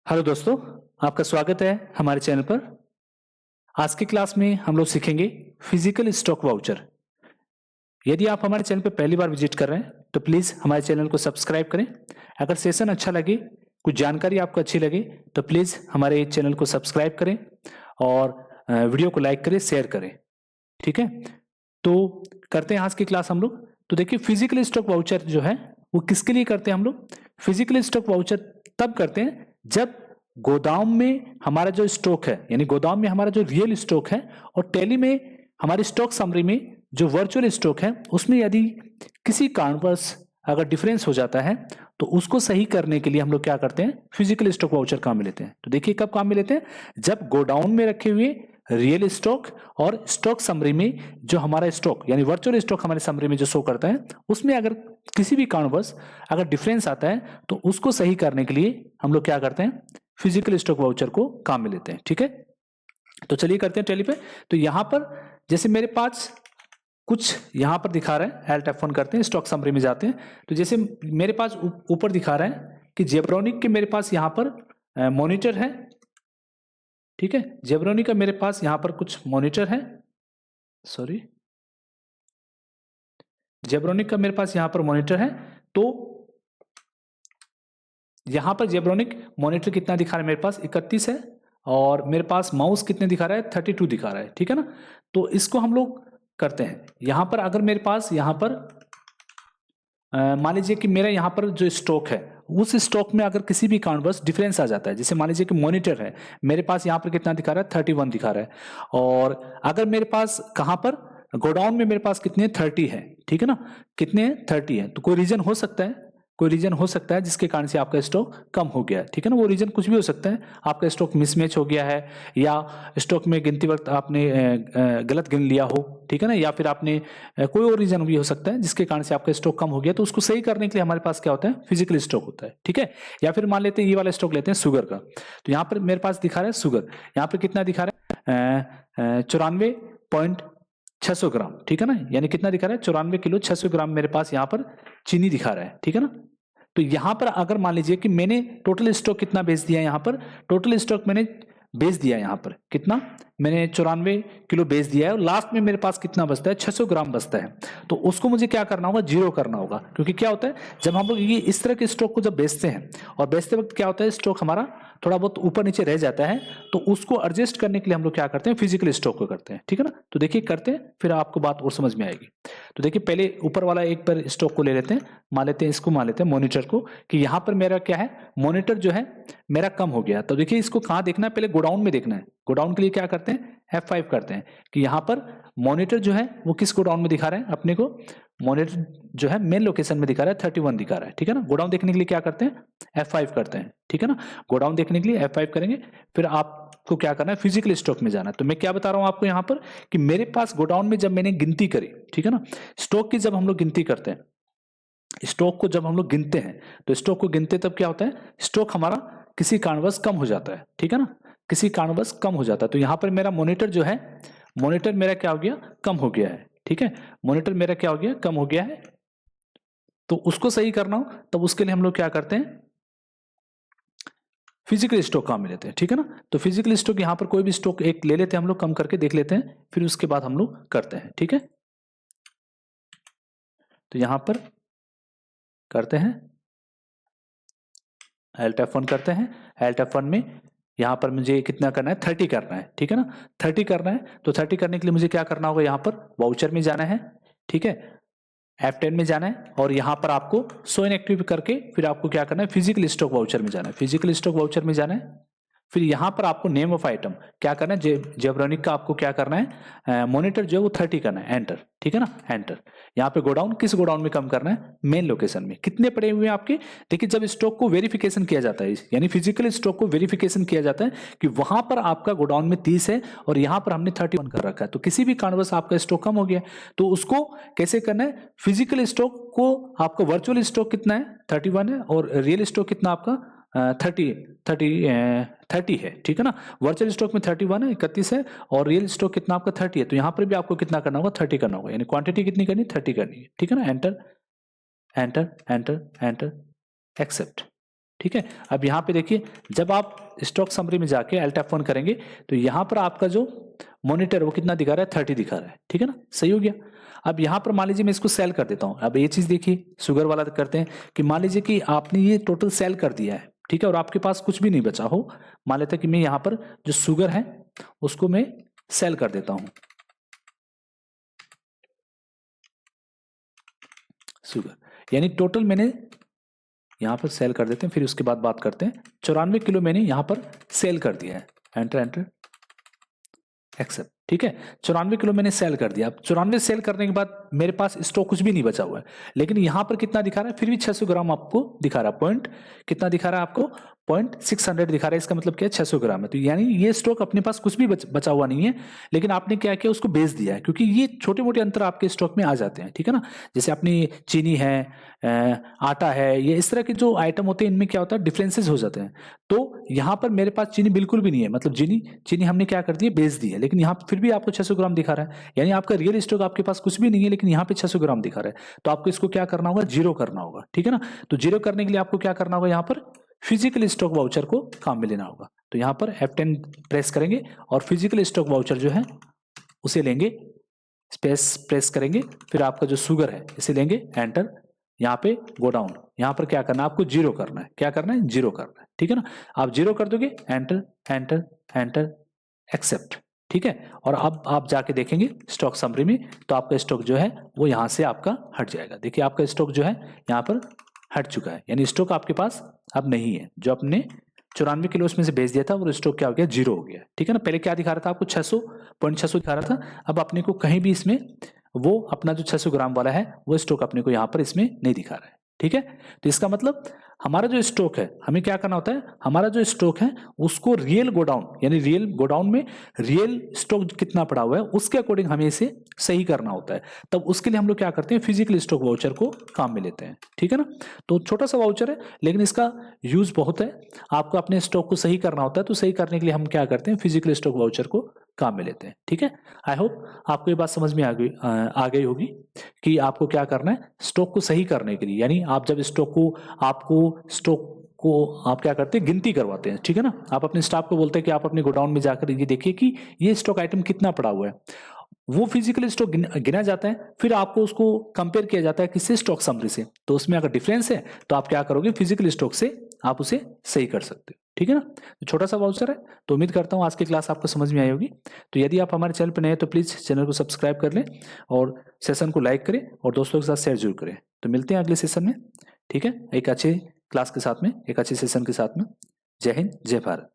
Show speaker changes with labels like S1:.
S1: Hello दोस्तों, आपका स्वागत है हमारे चैनल पर। आज की क्लास में हम लोग सीखेंगे फिजिकल स्टॉक वाउचर। यदि आप हमारे चैनल पर पहली बार विजिट कर रहे हैं तो प्लीज़ हमारे चैनल को सब्सक्राइब करें। अगर सेशन अच्छा लगे, कुछ जानकारी आपको अच्छी लगे तो प्लीज़ हमारे चैनल को सब्सक्राइब करें और वीडियो को लाइक करें, शेयर करें। ठीक है, तो करते हैं आज की क्लास हम लोग। तो देखिए, फिजिकल स्टॉक वाउचर जो है वो किसके लिए करते हैं हम लोग? फिजिकल स्टॉक वाउचर तब करते हैं जब गोदाम में हमारा जो स्टॉक है, यानी गोदाम में हमारा जो रियल स्टॉक है, और टैली में हमारी स्टॉक समरी में जो वर्चुअल स्टॉक है, उसमें यदि किसी कारणवश अगर डिफरेंस हो जाता है तो उसको सही करने के लिए हम लोग क्या करते हैं? फिजिकल स्टॉक वाउचर काम में लेते हैं। तो देखिए कब काम में लेते हैं? जब गोडाउन में रखे हुए रियल स्टॉक और स्टॉक समरी में जो हमारा स्टॉक यानी वर्चुअल स्टॉक हमारे समरी में जो शो करता है, उसमें अगर किसी भी कारणवश अगर डिफरेंस आता है तो उसको सही करने के लिए हम लोग क्या करते हैं? फिजिकल स्टॉक वाउचर को काम में लेते हैं। ठीक है, तो चलिए करते हैं टैली पे। तो यहां पर जैसे मेरे पास कुछ यहां पर दिखा रहा है, एल्ट F1 करते हैं, स्टॉक समरी में जाते हैं। तो जैसे मेरे पास ऊपर दिखा रहा है कि जेब्रोनिक के मेरे पास यहां पर मॉनिटर है। ठीक है, जेब्रोनिक का मेरे पास यहां पर कुछ मॉनिटर है, सॉरी, जेब्रोनिक का मेरे पास यहां पर मॉनिटर है। तो यहां पर जेब्रोनिक मॉनिटर कितना दिखा रहा है? मेरे पास 31 है, और मेरे पास माउस कितने दिखा रहा है? 32 दिखा रहा है। ठीक है ना, तो इसको हम लोग करते हैं। यहां पर अगर मेरे पास यहां पर मान लीजिए कि मेरा यहाँ पर जो स्टॉक है, उस स्टॉक में अगर किसी भी कारणवश डिफरेंस आ जाता है, जैसे मान लीजिए कि मॉनिटर है, मेरे पास यहाँ पर कितना दिखा रहा है? 31 दिखा रहा है। और अगर मेरे पास कहाँ पर गोडाउन में मेरे पास कितने? 30 है। ठीक है ना, कितने? 30 है। तो कोई रीजन हो सकता है, कोई रीजन हो सकता है जिसके कारण से आपका स्टॉक कम हो गया है। ठीक है ना, वो रीजन कुछ भी हो सकता है। आपका स्टॉक मिसमैच हो गया है, या स्टॉक में गिनती वक्त आपने गलत गिन लिया हो। ठीक है ना, या फिर आपने कोई और रीजन भी हो सकता है जिसके कारण से आपका स्टॉक कम हो गया। तो उसको सही करने के लिए हमारे पास क्या होता है? फिजिकल स्टॉक होता है। ठीक है, या फिर मान लेते हैं ये वाला स्टॉक लेते हैं शुगर का। तो यहाँ पर मेरे पास दिखा रहा है शुगर, यहाँ पर कितना दिखा रहा है? 94.600 ग्राम। ठीक है ना, यानी कितना दिखा रहा है? 94 किलो 600 ग्राम मेरे पास यहाँ पर चीनी दिखा रहा है। ठीक है ना, तो यहां पर अगर मान लीजिए कि मैंने टोटल स्टॉक कितना बेच दिया, यहां पर टोटल स्टॉक मैंने बेच दिया, यहां पर कितना? मैंने 94 किलो बेच दिया है, और लास्ट में मेरे पास कितना बचता है? 600 ग्राम बचता है। तो उसको मुझे क्या करना होगा? जीरो करना होगा। क्योंकि क्या होता है, जब हम लोग ये इस तरह के स्टॉक को जब बेचते हैं, और बेचते वक्त क्या होता है, स्टॉक हमारा थोड़ा बहुत ऊपर नीचे रह जाता है, तो उसको एडजस्ट करने के लिए हम लोग क्या करते हैं? फिजिकल स्टॉक को करते हैं। ठीक है ना, तो देखिए करते हैं, फिर आपको बात और समझ में आएगी। तो देखिए पहले ऊपर वाला एक बार स्टॉक को ले लेते हैं, मान लेते हैं इसको, मान लेते हैं मॉनिटर को, कि यहाँ पर मेरा क्या है? मॉनिटर जो है मेरा कम हो गया। तो देखिए इसको कहाँ देखना है? पहले गोडाउन में देखना है। गोडाउन के लिए क्या करते हैं? F5 करते हैं कि यहाँ पर मॉनिटर जो है वो किस गोडाउन में दिखा रहे हैं अपने को? मॉनिटर जो है मेन लोकेशन में दिखा रहा है, 31 दिखा रहा है। ठीक है ना, गोडाउन देखने के लिए क्या करते हैं? F5 करते हैं। ठीक है ना, गोडाउन देखने के लिए F5 करेंगे। फिर आपको क्या करना है? फिजिकल स्टॉक में जाना है। तो मैं क्या बता रहा हूँ आपको यहाँ पर, कि मेरे पास गोडाउन में जब मैंने गिनती करी, ठीक है ना, स्टॉक की जब हम लोग गिनती करते हैं, स्टॉक को जब हम लोग गिनते हैं, तो स्टॉक को गिनते तब क्या होता है? स्टॉक हमारा किसी कारणवश कम हो जाता है। ठीक है ना, किसी कारणवश कम हो जाता है। तो यहां पर मेरा मॉनिटर जो है, मॉनिटर मेरा क्या हो गया? कम हो गया है। ठीक है, मॉनिटर मेरा क्या हो गया? कम हो गया है। तो उसको सही करना हो तब उसके लिए हम लोग क्या करते हैं? फिजिकल स्टॉक काम में लेते हैं। ठीक है ना, तो फिजिकल स्टॉक यहां पर कोई भी स्टॉक एक ले लेते हैं, हम लोग कम करके देख लेते हैं, फिर उसके बाद हम लोग करते हैं। ठीक है, तो यहां पर करते हैं, एल्ट F1 करते हैं। एल्ट F1 में यहाँ पर मुझे कितना करना है? 30 करना है। ठीक है ना, 30 करना है। तो 30 करने के लिए मुझे क्या करना होगा? यहाँ पर वाउचर में जाना है। ठीक है, F10 में जाना है, और यहाँ पर आपको शो इनएक्टिव करके फिर आपको क्या करना है? फिजिकल स्टॉक वाउचर में जाना है। फिजिकल स्टॉक वाउचर में जाना है, फिर यहाँ पर आपको नेम ऑफ आइटम क्या करना है? जेब्रोनिक का आपको क्या करना है? मॉनिटर जो है वो 30 करना है, एंटर। ठीक है ना, एंटर। यहाँ पे गोडाउन, किस गोडाउन में कम करना है? मेन लोकेशन में। कितने पड़े हुए हैं आपके? देखिए जब स्टॉक को वेरिफिकेशन किया जाता है, यानी फिजिकल स्टॉक को वेरिफिकेशन किया जाता है कि वहां पर आपका गोडाउन में 30 है और यहाँ पर हमने 31 कर रखा है, तो किसी भी कारणवश आपका स्टॉक कम हो गया, तो उसको कैसे करना है? फिजिकल स्टॉक को, आपका वर्चुअल स्टॉक कितना है? 31 है, और रियल स्टॉक कितना आपका? 30 है। ठीक है ना, वर्चुअल स्टॉक में 31 है, 31 है, और रियल स्टॉक कितना आपका? 30 है। तो यहाँ पर भी आपको कितना करना होगा? 30 करना होगा, यानी क्वांटिटी कितनी करनी है? 30 करनी है। ठीक है ना, enter enter enter enter, accept. ठीक है। अब यहाँ पे देखिए, जब आप स्टॉक समरी में जाके Alt F1 करेंगे तो यहाँ पर आपका जो मॉनिटर वो कितना दिखा रहा है, 30 दिखा रहा है, ठीक है ना, सही हो गया। अब यहाँ पर मान लीजिए मैं इसको सेल कर देता हूँ। अब ये चीज़ देखिए, शुगर वाला करते हैं कि मान लीजिए कि आपने ये टोटल सेल कर दिया है, ठीक है, और आपके पास कुछ भी नहीं बचा हो। मान लेते हैं कि मैं यहाँ पर जो शुगर है उसको मैं सेल कर देता हूँ, शुगर, यानी टोटल मैंने यहाँ पर सेल कर देते हैं, फिर उसके बाद बात करते हैं। 94 किलो मैंने यहाँ पर सेल कर दिया है, एंटर एंटर एक्सेप्ट, ठीक है। 94 किलो मैंने सेल कर दिया। अब 94 सेल करने के बाद मेरे पास स्टॉक कुछ भी नहीं बचा हुआ है, लेकिन यहाँ पर कितना दिखा रहा है, फिर भी 600 ग्राम आपको दिखा रहा है। पॉइंट कितना दिखा रहा है आपको, 0.600 दिखा रहा है। इसका मतलब क्या है, 600 ग्राम है। तो यानी ये स्टॉक अपने पास कुछ भी बचा हुआ नहीं है, लेकिन आपने क्या किया, उसको बेच दिया है, क्योंकि ये छोटे मोटे अंतर आपके स्टॉक में आ जाते हैं, ठीक है ना। जैसे अपनी चीनी है, आटा है, ये इस तरह के जो आइटम होते हैं, इनमें क्या होता है, डिफरेंसेस हो जाते हैं। तो यहाँ पर मेरे पास चीनी बिल्कुल भी नहीं है, मतलब चीनी हमने क्या कर दी है, बेच दी है, लेकिन यहाँ फिर भी आपको 600 ग्राम दिखा रहा है। यानी आपका रियल स्टॉक आपके पास कुछ भी नहीं है, लेकिन यहाँ पे 600 ग्राम दिखा रहा है। तो आपको इसको क्या करना होगा, जीरो करना होगा, ठीक है ना। तो जीरो करने के लिए आपको क्या करना होगा, यहाँ पर फिजिकल स्टॉक वाउचर को काम में लेना होगा। तो यहाँ पर F10 प्रेस करेंगे और फिजिकल स्टॉक वाउचर जो है उसे लेंगे, स्पेस प्रेस करेंगे, फिर आपका जो शुगर है इसे लेंगे, एंटर, यहाँ पे गो डाउन, यहाँ पर क्या करना है, आपको जीरो करना है। क्या करना है, जीरो करना है, ठीक है ना। आप जीरो कर दोगे, एंटर एंटर एंटर एक्सेप्ट, ठीक है। और अब आप जाके देखेंगे स्टॉक समरी में, तो आपका स्टॉक जो है वो यहाँ से आपका हट जाएगा। देखिए आपका स्टॉक जो है यहाँ पर हट चुका है, यानी स्टॉक आपके पास अब नहीं है। जो आपने 94 किलो उसमें से बेच दिया था, वो स्टॉक क्या हो गया, जीरो हो गया, ठीक है ना। पहले क्या दिखा रहा था आपको, 600.600 दिखा रहा था। अब अपने को कहीं भी इसमें वो अपना जो 600 ग्राम वाला है वो स्टॉक अपने को यहाँ पर इसमें नहीं दिखा रहा है, ठीक है। तो इसका मतलब हमारा जो स्टॉक है, हमें क्या करना होता है, हमारा जो स्टॉक है उसको रियल गोडाउन, यानी रियल गोडाउन में रियल स्टॉक कितना पड़ा हुआ है उसके अकॉर्डिंग हमें इसे सही करना होता है। तब उसके लिए हम लोग क्या करते हैं, फिजिकल स्टॉक वाउचर को काम में लेते हैं, ठीक है ना। तो छोटा सा वाउचर है, लेकिन इसका यूज बहुत है। आपको अपने स्टॉक को सही करना होता है, तो सही करने के लिए हम क्या करते हैं, फिजिकल स्टॉक वाउचर को काम में लेते हैं, ठीक है। आई होप आपको ये बात समझ में आ गई होगी कि आपको क्या करना है स्टॉक को सही करने के लिए। यानी आप जब स्टॉक को आप क्या करते हैं, गिनती करवाते हैं, ठीक है ना। आप अपने स्टाफ को बोलते हैं कि आप अपने गोडाउन में जाकर ये देखिए कि ये स्टॉक आइटम कितना पड़ा हुआ है। वो फिजिकल स्टॉक गिना जाता है, फिर आपको उसको कंपेयर किया जाता है किससे, स्टॉक समरी से। तो उसमें अगर डिफरेंस है तो आप क्या करोगे, फिजिकल स्टॉक से आप उसे सही कर सकते हो, ठीक है ना। तो छोटा सा वाउचर है। तो उम्मीद करता हूँ आज की क्लास आपको समझ में आई होगी। तो यदि आप हमारे चैनल पर नए हैं तो प्लीज़ चैनल को सब्सक्राइब कर लें और सेशन को लाइक करें और दोस्तों के साथ शेयर जरूर करें। तो मिलते हैं अगले सेशन में, ठीक है, एक अच्छे क्लास के साथ में, एक अच्छे सेशन के साथ में। जय हिंद, जय भारत।